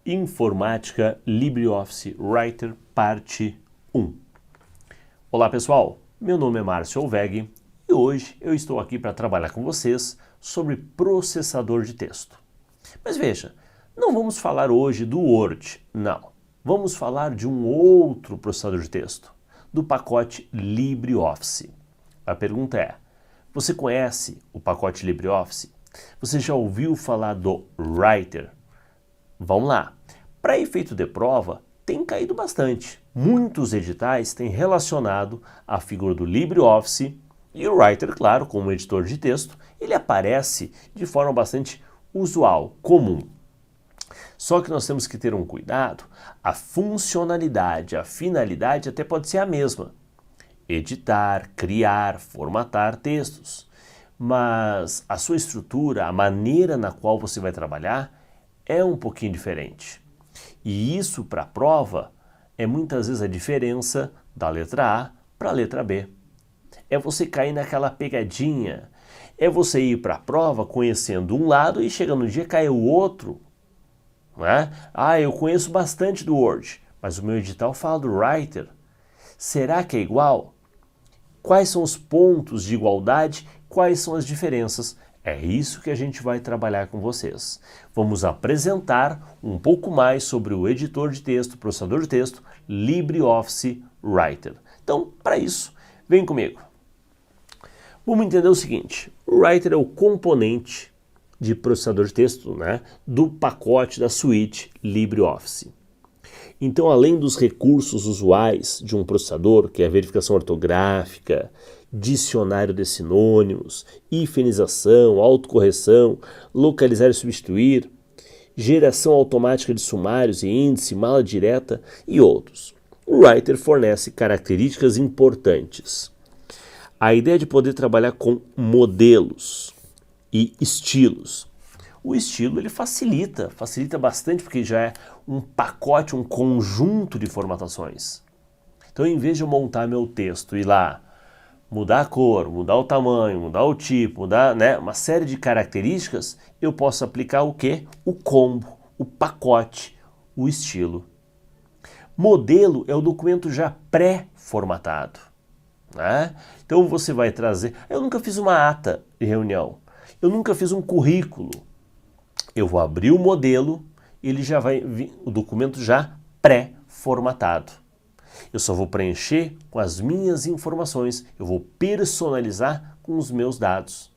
Informática LibreOffice Writer, parte 1. Olá pessoal, meu nome é Márcio Olveg e hoje eu estou aqui para trabalhar com vocês sobre processador de texto. Mas veja, não vamos falar hoje do Word, não. Vamos falar de um outro processador de texto, do pacote LibreOffice. A pergunta é, você conhece o pacote LibreOffice? Você já ouviu falar do Writer? Vamos lá. Para efeito de prova, tem caído bastante. Muitos editais têm relacionado a figura do LibreOffice e o Writer, claro, como editor de texto, ele aparece de forma bastante usual, comum. Só que nós temos que ter um cuidado, a funcionalidade, a finalidade até pode ser a mesma. Editar, criar, formatar textos. Mas a sua estrutura, a maneira na qual você vai trabalhar, é um pouquinho diferente. E isso para a prova é muitas vezes a diferença da letra A para a letra B. É você cair naquela pegadinha. É você ir para a prova conhecendo um lado e chega no dia cai o outro. Não é? Ah, eu conheço bastante do Word, mas o meu edital fala do Writer. Será que é igual? Quais são os pontos de igualdade? Quais são as diferenças? É isso que a gente vai trabalhar com vocês. Vamos apresentar um pouco mais sobre o editor de texto, processador de texto, LibreOffice Writer. Então, para isso, vem comigo. Vamos entender o seguinte, o Writer é o componente de processador de texto, né, do pacote da suíte LibreOffice. Então, além dos recursos usuais de um processador, que é a verificação ortográfica, dicionário de sinônimos, hifenização, autocorreção, localizar e substituir, geração automática de sumários e índice, mala direta e outros. O Writer fornece características importantes. A ideia de poder trabalhar com modelos e estilos. O estilo ele facilita bastante porque já é um pacote, um conjunto de formatações. Então, em vez de eu montar meu texto e ir lá mudar a cor, mudar o tamanho, mudar o tipo, mudar, né, uma série de características, eu posso aplicar o quê? O combo, o pacote, o estilo. Modelo é o documento já pré-formatado, né? Então você vai trazer... Eu nunca fiz uma ata de reunião, eu nunca fiz um currículo. Eu vou abrir o modelo e ele já vai vir, o documento já pré-formatado. Eu só vou preencher com as minhas informações, eu vou personalizar com os meus dados.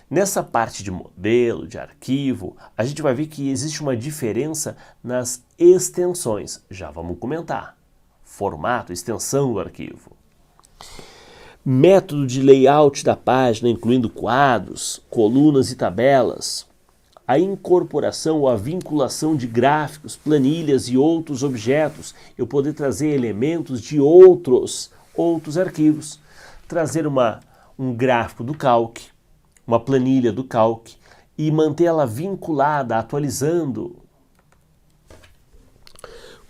Nessa parte de modelo, de arquivo, a gente vai ver que existe uma diferença nas extensões. Já vamos comentar. Formato, extensão do arquivo. Método de layout da página, incluindo quadros, colunas e tabelas. A incorporação ou a vinculação de gráficos, planilhas e outros objetos. Eu poder trazer elementos de outros arquivos. Trazer um gráfico do Calc, uma planilha do Calc e mantê-la vinculada, atualizando.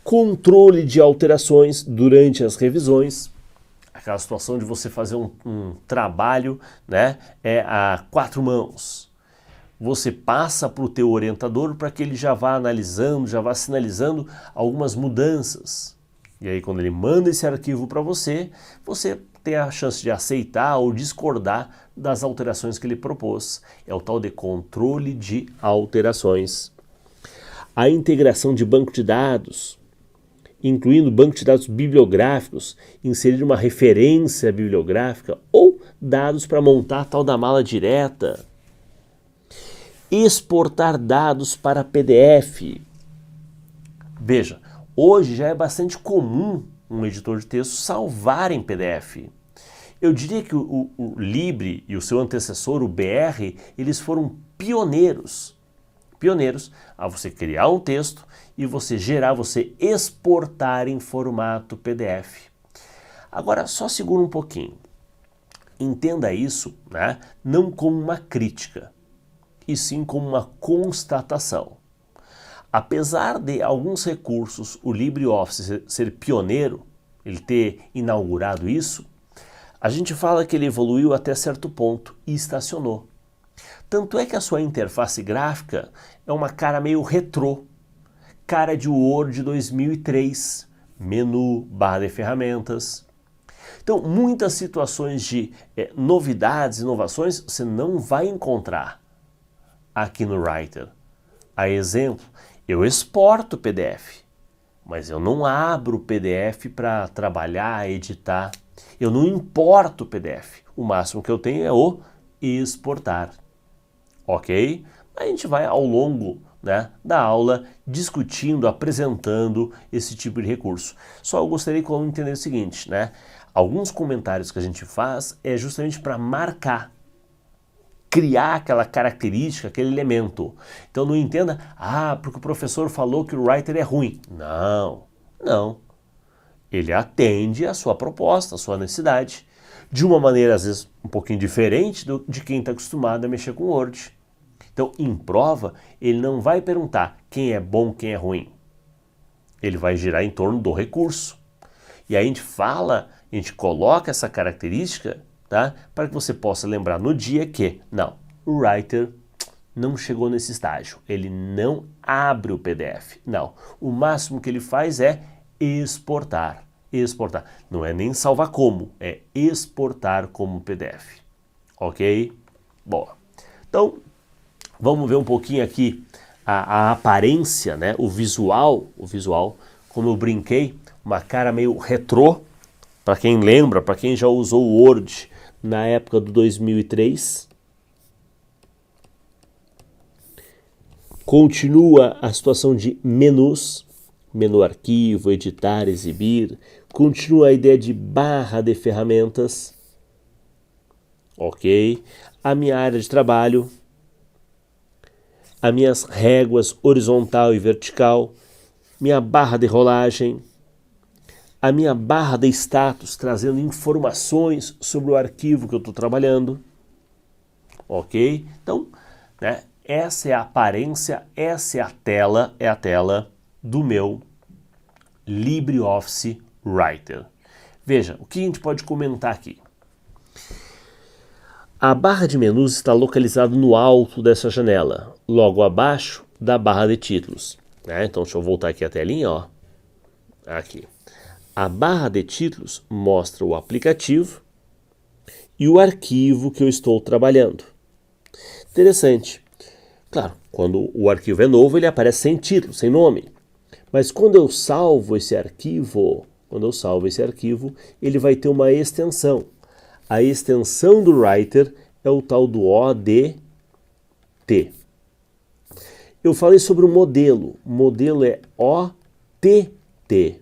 Controle de alterações durante as revisões. Aquela situação de você fazer um trabalho, né, a quatro mãos. Você passa para o teu orientador para que ele já vá analisando, já vá sinalizando algumas mudanças. E aí quando ele manda esse arquivo para você, você tem a chance de aceitar ou discordar das alterações que ele propôs. É o tal de controle de alterações. A integração de banco de dados, incluindo banco de dados bibliográficos, inserir uma referência bibliográfica ou dados para montar a tal da mala direta. Exportar dados para PDF. Veja, hoje já é bastante comum um editor de texto salvar em PDF. Eu diria que o Libre e o seu antecessor, o BR, eles foram pioneiros a você criar um texto e você gerar, você exportar em formato PDF. Agora, só segura um pouquinho. Entenda isso, né, não como uma crítica, e sim como uma constatação. Apesar de alguns recursos o LibreOffice ser pioneiro, ele ter inaugurado isso, a gente fala que ele evoluiu até certo ponto e estacionou. Tanto é que a sua interface gráfica é uma cara meio retrô, cara de Word 2003, menu, barra de ferramentas. Então, muitas situações de novidades, inovações, você não vai encontrar aqui no Writer. A exemplo, eu exporto o PDF, mas eu não abro o PDF para trabalhar, editar. Eu não importo o PDF. O máximo que eu tenho é o exportar. Ok? A gente vai ao longo, né, da aula discutindo, apresentando esse tipo de recurso. Só eu gostaria que eu entendesse o seguinte, né? Alguns comentários que a gente faz é justamente para marcar, criar aquela característica, aquele elemento. Então não entenda, porque o professor falou que o Writer é ruim. Não, não. Ele atende a sua proposta, a sua necessidade, de uma maneira às vezes um pouquinho diferente de quem está acostumado a mexer com Word. Então, em prova, ele não vai perguntar quem é bom, quem é ruim. Ele vai girar em torno do recurso. E aí a gente coloca essa característica, tá? Para que você possa lembrar no dia que, não, o Writer não chegou nesse estágio. Ele não abre o PDF. Não. O máximo que ele faz é exportar. Exportar. Não é nem salvar como, é exportar como PDF. Ok? Boa. Então, vamos ver um pouquinho aqui a aparência, né? O visual, como eu brinquei, uma cara meio retrô, para quem lembra, para quem já usou o Word na época do 2003. Continua a situação de menus, menu arquivo, editar, exibir. Continua a ideia de barra de ferramentas. Ok. A minha área de trabalho, as minhas réguas horizontal e vertical, minha barra de rolagem, a minha barra de status trazendo informações sobre o arquivo que eu estou trabalhando. Ok? Então, né, essa é a aparência, essa é a tela do meu LibreOffice Writer. Veja, o que a gente pode comentar aqui? A barra de menus está localizada no alto dessa janela, logo abaixo da barra de títulos. Então, deixa eu voltar aqui a telinha, ó. Aqui. A barra de títulos mostra o aplicativo e o arquivo que eu estou trabalhando. Interessante. Claro, quando o arquivo é novo, ele aparece sem título, sem nome. Mas quando eu salvo esse arquivo, ele vai ter uma extensão. A extensão do Writer é o tal do ODT. Eu falei sobre o modelo. O modelo é OTT.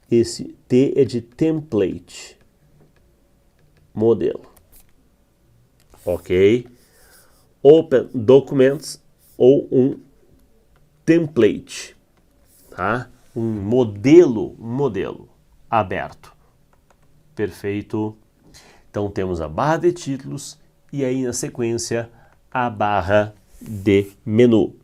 Esse T é de template. Modelo. Ok? Open Documents ou um template. Tá? Um modelo aberto. Perfeito. Então temos a barra de títulos e aí na sequência a barra de menu.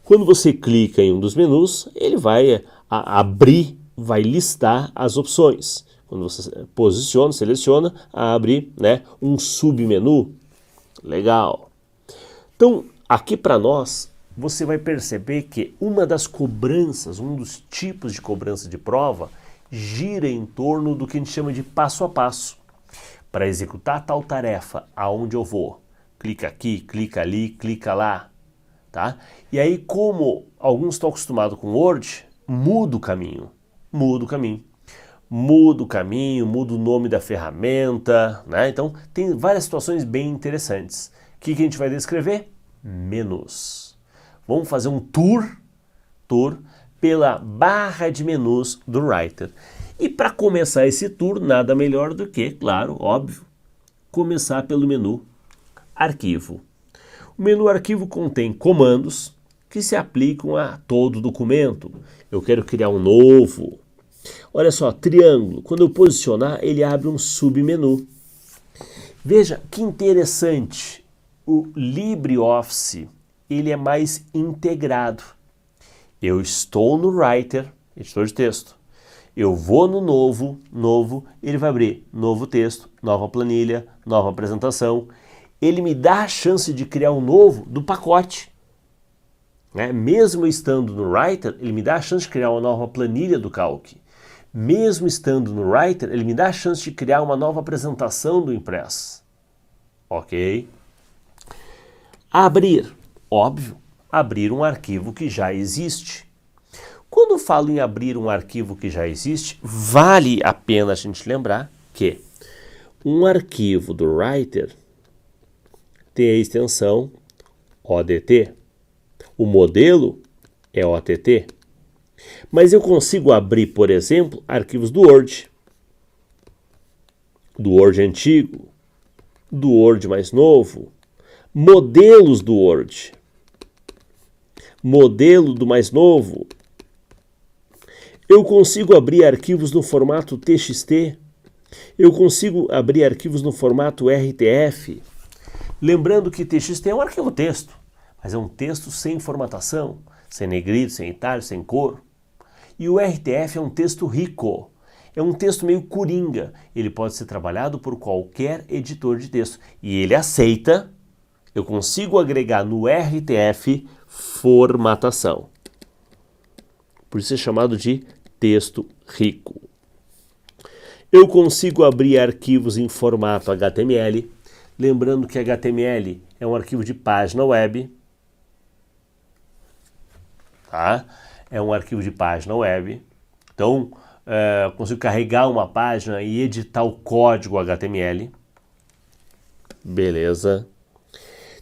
Quando você clica em um dos menus, ele vai abrir, vai listar as opções. Quando você posiciona, seleciona, abre, né, um submenu. Legal. Então, aqui para nós, você vai perceber que uma das cobranças, um dos tipos de cobrança de prova, gira em torno do que a gente chama de passo a passo. Para executar tal tarefa, aonde eu vou? Clica aqui, clica ali, clica lá. Tá? E aí, como alguns estão acostumados com Word, muda o caminho. Muda o nome da ferramenta, né? Então, tem várias situações bem interessantes. O que a gente vai descrever? Menus. Vamos fazer um tour pela barra de menus do Writer. E para começar esse tour, nada melhor do que, claro, óbvio, começar pelo menu Arquivo. O menu Arquivo contém comandos que se aplicam a todo documento. Eu quero criar um novo. Olha só, triângulo. Quando eu posicionar, ele abre um submenu. Veja que interessante. O LibreOffice, ele é mais integrado. Eu estou no Writer, editor de texto. Eu vou no novo, ele vai abrir novo texto, nova planilha, nova apresentação. Ele me dá a chance de criar um novo do pacote. né? Mesmo estando no Writer, ele me dá a chance de criar uma nova planilha do Calc. Mesmo estando no Writer, ele me dá a chance de criar uma nova apresentação do Impress. Ok? Abrir. Óbvio, abrir um arquivo que já existe. Quando eu falo em abrir um arquivo que já existe, vale a pena a gente lembrar que um arquivo do Writer tem a extensão ODT. O modelo é OTT. Mas eu consigo abrir, por exemplo, arquivos do Word antigo, do Word mais novo, modelos do Word, modelo do mais novo. Eu consigo abrir arquivos no formato TXT, eu consigo abrir arquivos no formato RTF. Lembrando que TXT é um arquivo texto, mas é um texto sem formatação, sem negrito, sem itálico, sem cor. E o RTF é um texto rico, é um texto meio coringa. Ele pode ser trabalhado por qualquer editor de texto. E ele aceita, eu consigo agregar no RTF formatação. Por isso é chamado de texto rico. Eu consigo abrir arquivos em formato HTML. Lembrando que HTML é um arquivo de página web. Tá? É um arquivo de página web. Então, eu consigo carregar uma página e editar o código HTML. Beleza.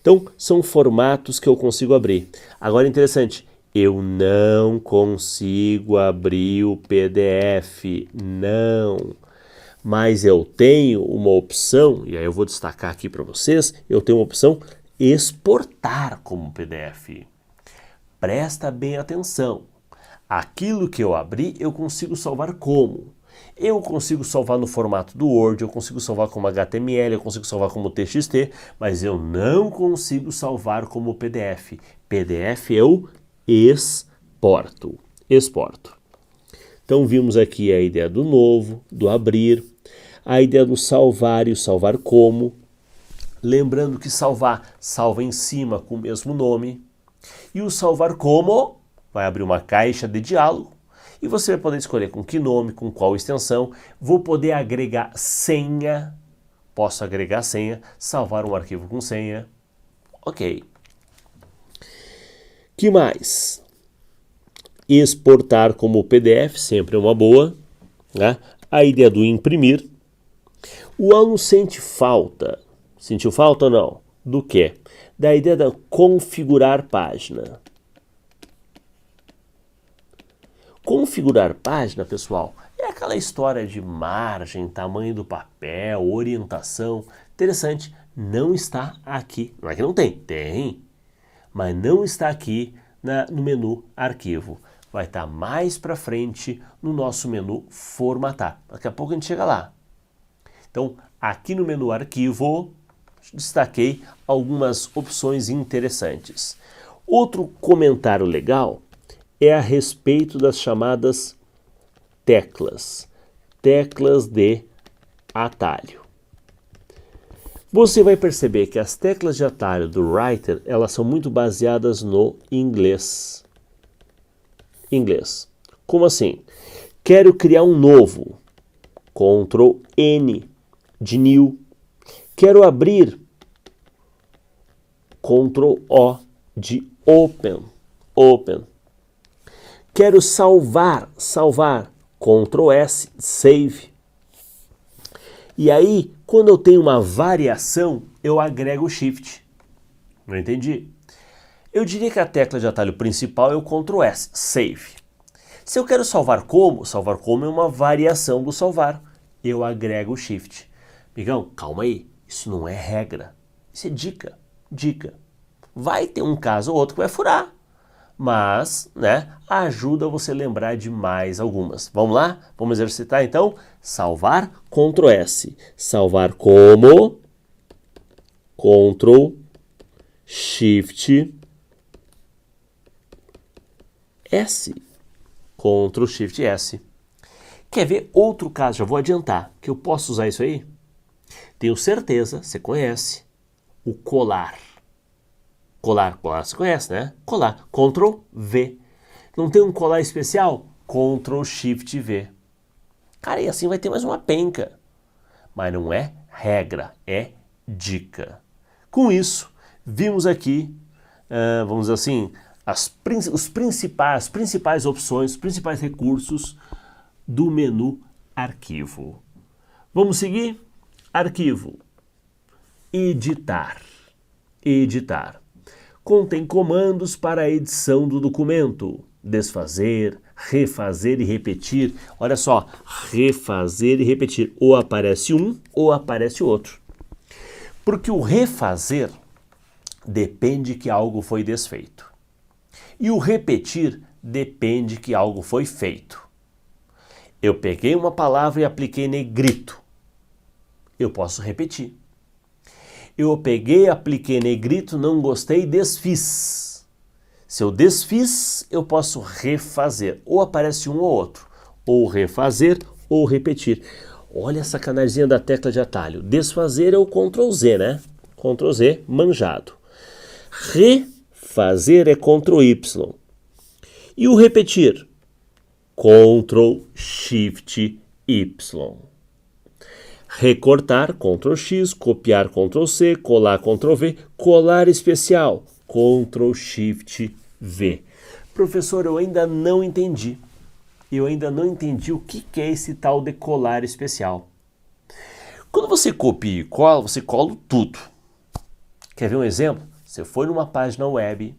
Então, são formatos que eu consigo abrir. Agora, interessante, eu não consigo abrir o PDF. Não. Mas eu tenho uma opção, e aí eu vou destacar aqui para vocês, eu tenho uma opção exportar como PDF. Presta bem atenção. Aquilo que eu abri, eu consigo salvar como? Eu consigo salvar no formato do Word, eu consigo salvar como HTML, eu consigo salvar como TXT, mas eu não consigo salvar como PDF. PDF eu exporto. Então vimos aqui a ideia do novo, do abrir, a ideia do salvar e o salvar como. Lembrando que salva em cima com o mesmo nome. E o salvar como vai abrir uma caixa de diálogo e você vai poder escolher com que nome, com qual extensão. Vou poder agregar senha. Posso agregar senha, salvar um arquivo com senha. Ok. Que mais? Exportar como PDF, sempre é uma boa. Né? A ideia do imprimir. O aluno sente falta. Sentiu falta ou não? Do quê? Da ideia de configurar página. Configurar página, pessoal, é aquela história de margem, tamanho do papel, orientação. Interessante, não está aqui. Não é que não tem, tem, mas não está aqui no menu arquivo. Vai estar mais para frente no nosso menu formatar. Daqui a pouco a gente chega lá. Então, aqui no menu arquivo, destaquei algumas opções interessantes. Outro comentário legal é a respeito das chamadas teclas de atalho. Você vai perceber que as teclas de atalho do Writer, elas são muito baseadas no inglês. Como assim? Quero criar um novo. Ctrl N de new. Quero abrir. Ctrl O de open. Quero salvar. Ctrl S, save. E aí, quando eu tenho uma variação, eu agrego o Shift. Não entendi? Eu diria que a tecla de atalho principal é o Ctrl S, save. Se eu quero salvar como é uma variação do salvar. Eu agrego o Shift. Migão, calma aí. Isso não é regra. Isso é dica. Vai ter um caso ou outro que vai furar. Mas, né, ajuda você a lembrar de mais algumas. Vamos lá? Vamos exercitar então? Salvar, Ctrl S. Salvar como, Ctrl, Shift, S. Ctrl, Shift, S. Quer ver outro caso? Já vou adiantar. Que eu posso usar isso aí? Tenho certeza, você conhece, o colar. Colar, colar você conhece, né? Colar, Ctrl V. Não tem um colar especial? Ctrl Shift V. Cara, e assim vai ter mais uma penca. Mas não é regra, é dica. Com isso, vimos aqui, vamos dizer assim, as principais opções, os principais recursos do menu Arquivo. Vamos seguir? Arquivo. Editar. Editar. Contém comandos para a edição do documento. Desfazer, refazer e repetir. Olha só, refazer e repetir. Ou aparece um ou aparece outro. Porque o refazer depende que algo foi desfeito. E o repetir depende que algo foi feito. Eu peguei uma palavra e apliquei negrito. Eu posso repetir. Eu peguei, apliquei negrito, não gostei, desfiz. Se eu desfiz, eu posso refazer. Ou aparece um ou outro. Ou refazer ou repetir. Olha a sacanagemzinha da tecla de atalho. Desfazer é o Ctrl Z, né? Ctrl Z, manjado. Refazer é Ctrl Y. E o repetir? Ctrl Shift Y. Recortar, Ctrl X, copiar, Ctrl C, colar, Ctrl V, colar especial, Ctrl Shift V. Professor, eu ainda não entendi. Eu ainda não entendi o que é esse tal de colar especial. Quando você copia e cola, você cola tudo. Quer ver um exemplo? Você foi numa página web,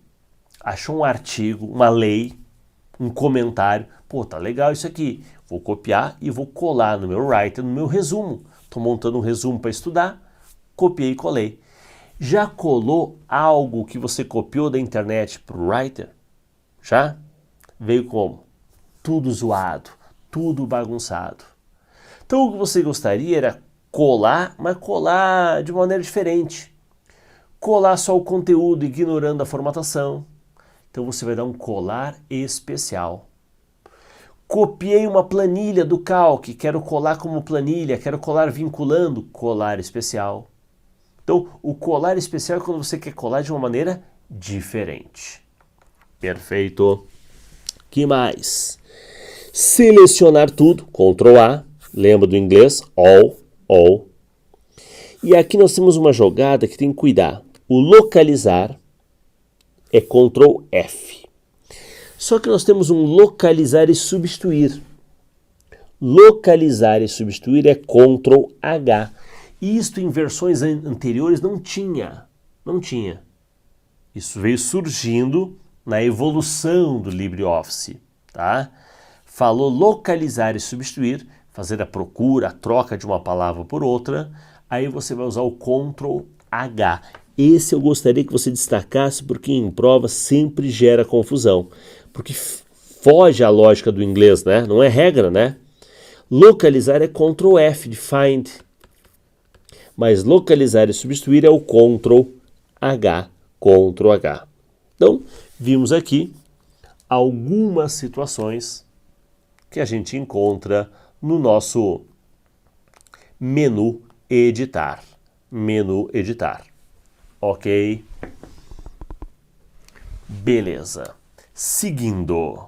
achou um artigo, uma lei, um comentário. Pô, tá legal isso aqui. Vou copiar e vou colar no meu Writer, no meu resumo. Estou montando um resumo para estudar, copiei e colei. Já colou algo que você copiou da internet para o Writer? Já? Veio como? Tudo zoado, tudo bagunçado. Então o que você gostaria era colar, mas colar de maneira diferente. Colar só o conteúdo ignorando a formatação. Então você vai dar um colar especial. Copiei uma planilha do Calc, quero colar como planilha, quero colar vinculando, colar especial. Então, o colar especial é quando você quer colar de uma maneira diferente. Perfeito. Que mais? Selecionar tudo, Ctrl A, lembra do inglês? All. E aqui nós temos uma jogada que tem que cuidar. O localizar é Ctrl F. Só que nós temos um localizar e substituir. Localizar e substituir é Ctrl H. Isto em versões anteriores não tinha. Isso veio surgindo na evolução do LibreOffice. Tá? Falou localizar e substituir, fazer a procura, a troca de uma palavra por outra. Aí você vai usar o Ctrl H. Esse eu gostaria que você destacasse porque em prova sempre gera confusão. Porque foge à lógica do inglês, né? Não é regra, né? Localizar é Ctrl F de find. Mas localizar e substituir é o Ctrl H. Ctrl H. Então, vimos aqui algumas situações que a gente encontra no nosso menu editar. Menu editar. Ok? Beleza. Seguindo.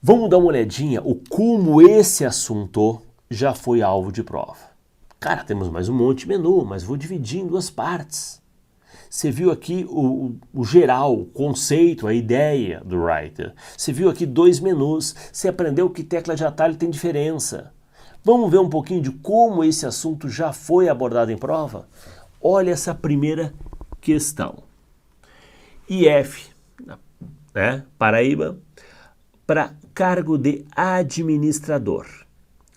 Vamos dar uma olhadinha o como esse assunto já foi alvo de prova. Cara, temos mais um monte de menu, mas vou dividir em duas partes. Você viu aqui o geral, o conceito, a ideia do Writer. Você viu aqui 2 menus. Você aprendeu que tecla de atalho tem diferença. Vamos ver um pouquinho de como esse assunto já foi abordado em prova? Olha essa primeira questão. IF, né? Paraíba, para cargo de administrador.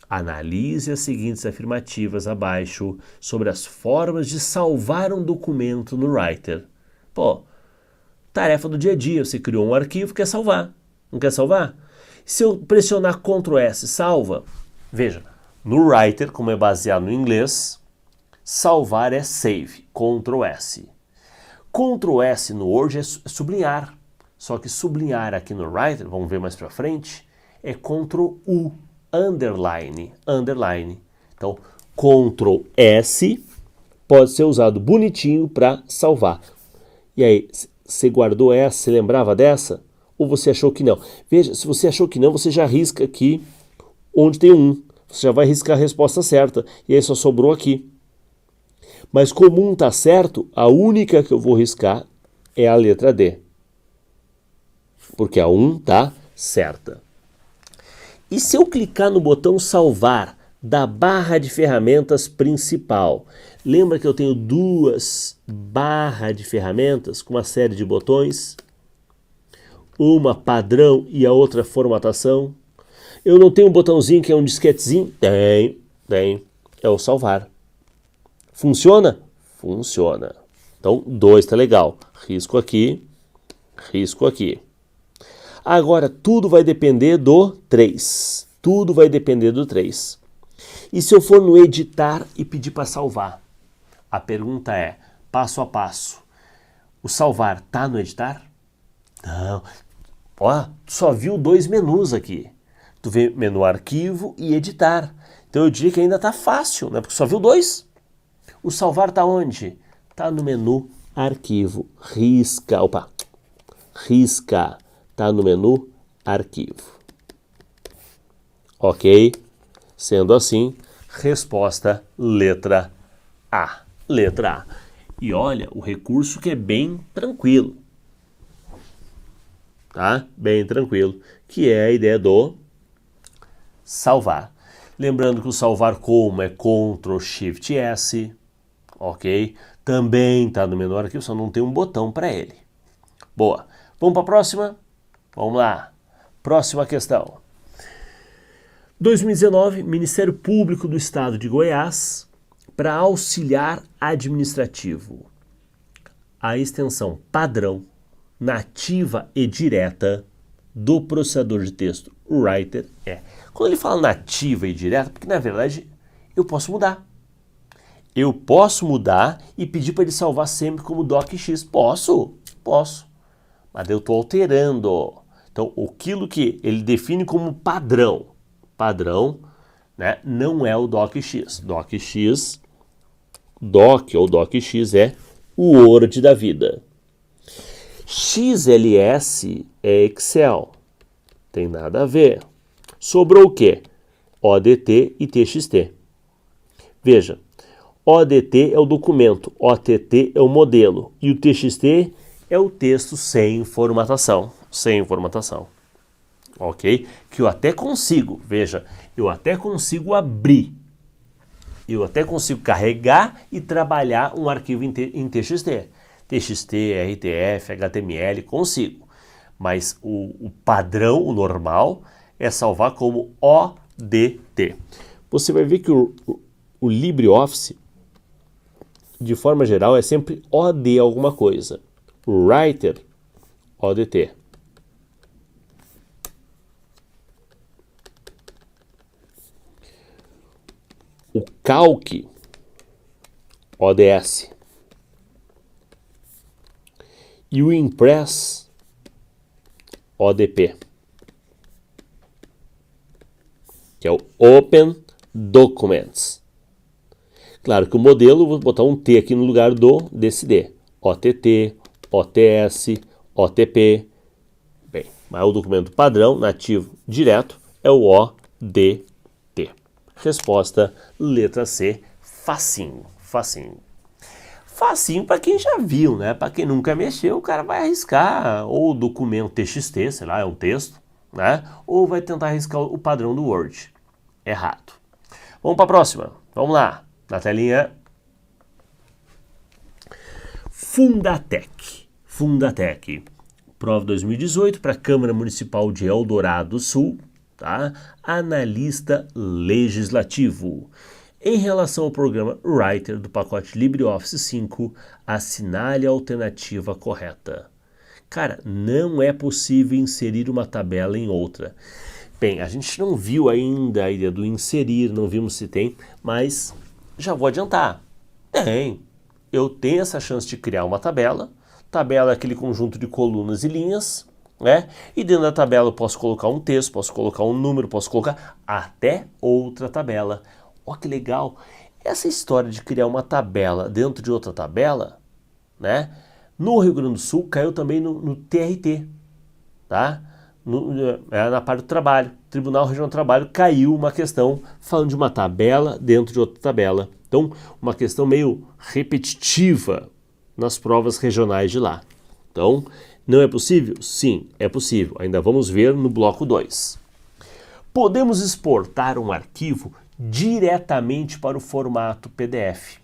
Analise as seguintes afirmativas abaixo sobre as formas de salvar um documento no Writer. Pô, tarefa do dia a dia, você criou um arquivo, quer salvar. Não quer salvar? Se eu pressionar Ctrl S, salva. Veja, no Writer, como é baseado no inglês, salvar é save, Ctrl S. Ctrl S no Word é sublinhar. Só que sublinhar aqui no Writer, vamos ver mais para frente, é Ctrl U, underline. Então, Ctrl S pode ser usado bonitinho para salvar. E aí, você guardou essa? Você lembrava dessa? Ou você achou que não? Veja, se você achou que não, você já risca aqui onde tem um. Você já vai riscar a resposta certa. E aí só sobrou aqui. Mas como um está certo, a única que eu vou riscar é a letra D. Porque a 1 está certa. E se eu clicar no botão salvar da barra de ferramentas principal? Lembra que eu tenho duas barras de ferramentas com uma série de botões? Uma padrão e a outra formatação. Eu não tenho um botãozinho que é um disquetezinho? Tem. É o salvar. Funciona? Funciona. Então, 2 está legal. Risco aqui, risco aqui. Agora, tudo vai depender do 3. Tudo vai depender do 3. E se eu for no editar e pedir para salvar? A pergunta é, passo a passo, o salvar está no editar? Não. Ó, tu só viu 2 menus aqui. Tu vê menu arquivo e editar. Então eu diria que ainda está fácil, né? Porque só viu 2. O salvar está onde? Está no menu arquivo. Risca. Opa. Risca. Está no menu arquivo. Ok? Sendo assim, resposta letra A. Letra A. E olha, o recurso que é bem tranquilo. Tá? Bem tranquilo. Que é a ideia do salvar. Lembrando que o salvar como é Ctrl Shift S. Ok? Também está no menu arquivo, só não tem um botão para ele. Boa. Vamos para a próxima? Vamos lá. Próxima questão. 2019, Ministério Público do Estado de Goiás, para auxiliar administrativo. A extensão padrão, nativa e direta do processador de texto Writer é. Quando ele fala nativa e direta, porque na verdade eu posso mudar. Eu posso mudar e pedir para ele salvar sempre como docx. Posso. Mas eu estou alterando. Então, aquilo que ele define como padrão, né, não é o docx. Doc ou docx é o Word da vida. XLS é Excel. Tem nada a ver. Sobrou o quê? ODT e TXT. Veja, ODT é o documento, OTT é o modelo e o TXT é o texto sem formatação. Ok? Que eu até consigo, veja, eu até consigo abrir. Eu até consigo carregar e trabalhar um arquivo em TXT. TXT, RTF, HTML, consigo. Mas o padrão, o normal, é salvar como ODT. Você vai ver que o LibreOffice, de forma geral, é sempre OD alguma coisa. O Writer, ODT. O Calc, ODS. E o Impress, ODP. Que é o Open Documents. Claro que o modelo, vou botar um T aqui no lugar desse D. OTT, OTS, OTP. Bem, mas o documento padrão, nativo, direto, é o ODT. Resposta, letra C, facinho. Facinho para quem já viu, né? Para quem nunca mexeu, o cara vai arriscar ou o documento TXT, sei lá, é um texto, né? Ou vai tentar arriscar o padrão do Word. Errado. Vamos para a próxima. Vamos lá. Na telinha. Fundatec. Prova 2018 para a Câmara Municipal de Eldorado do Sul. Tá? Analista legislativo. Em relação ao programa Writer do pacote LibreOffice 5, assinale a alternativa correta. Cara, não é possível inserir uma tabela em outra. Bem, a gente não viu ainda a ideia do inserir, não vimos se tem, mas já vou adiantar. Tem. Eu tenho essa chance de criar uma tabela. Tabela é aquele conjunto de colunas e linhas, né? E dentro da tabela eu posso colocar um texto, posso colocar um número, posso colocar até outra tabela. Olha que legal. Essa história de criar uma tabela dentro de outra tabela, né? No Rio Grande do Sul caiu também no TRT, tá? Na parte do trabalho, Tribunal Regional do Trabalho, caiu uma questão falando de uma tabela dentro de outra tabela. Então, uma questão meio repetitiva nas provas regionais de lá. Então, não é possível? Sim, é possível. Ainda vamos ver no bloco 2. Podemos exportar um arquivo diretamente para o formato PDF.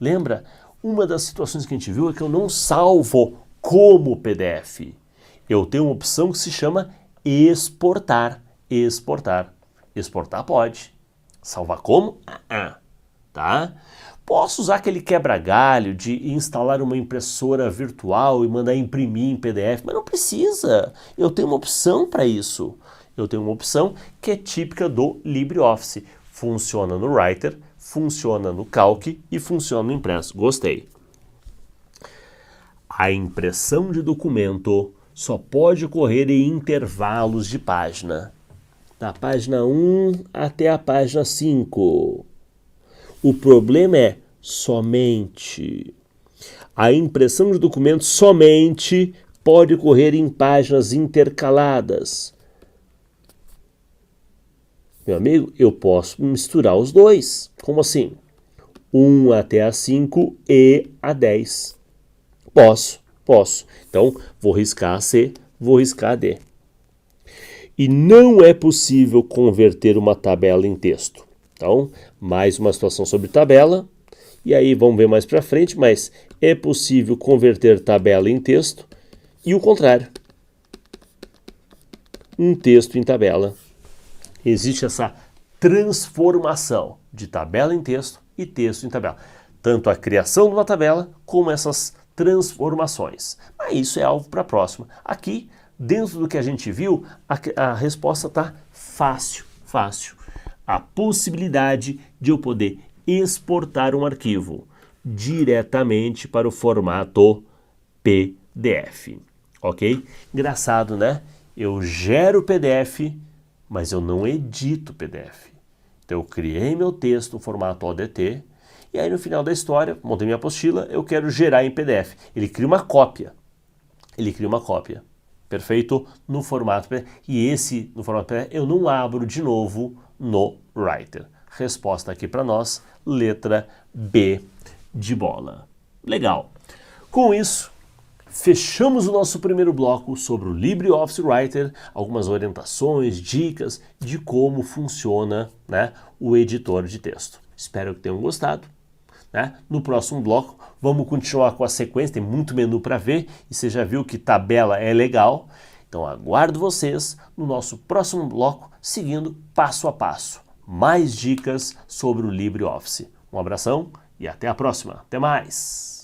Lembra? Uma das situações que a gente viu é que eu não salvo como PDF. Eu tenho uma opção que se chama exportar. Exportar. Exportar pode. Salvar como? Tá? Posso usar aquele quebra-galho de instalar uma impressora virtual e mandar imprimir em PDF, mas não precisa. Eu tenho uma opção para isso. Eu tenho uma opção que é típica do LibreOffice. Funciona no Writer, funciona no Calc e funciona no Impresso. Gostei. A impressão de documento só pode ocorrer em intervalos de página. Da página 1 até a página 5. O problema é somente. A impressão de documentos somente pode ocorrer em páginas intercaladas. Meu amigo, eu posso misturar os dois. Como assim? 1 até a 5 e a 10. Posso. Então, vou riscar a C, vou riscar a D. E não é possível converter uma tabela em texto. Então, mais uma situação sobre tabela. E aí vamos ver mais para frente, mas é possível converter tabela em texto e o contrário. Um texto em tabela. Existe essa transformação de tabela em texto e texto em tabela. Tanto a criação de uma tabela como essas transformações. Mas isso é algo para a próxima. Aqui, dentro do que a gente viu, a resposta está fácil. A possibilidade de eu poder exportar um arquivo diretamente para o formato PDF. Ok? Engraçado, né? Eu gero o PDF, mas eu não edito o PDF. Então eu criei meu texto no formato ODT e aí no final da história, montei minha apostila, eu quero gerar em PDF. Ele cria uma cópia. Perfeito? No formato PDF. E esse, no formato PDF, eu não abro de novo no Writer. Resposta aqui para nós, letra B de bola. Legal. Com isso, fechamos o nosso primeiro bloco sobre o LibreOffice Writer, algumas orientações, dicas de como funciona, né, o editor de texto. Espero que tenham gostado. Né? No próximo bloco, vamos continuar com a sequência, tem muito menu para ver, e você já viu que tabela é legal. Então aguardo vocês no nosso próximo bloco, seguindo passo a passo. Mais dicas sobre o LibreOffice. Um abração e até a próxima. Até mais!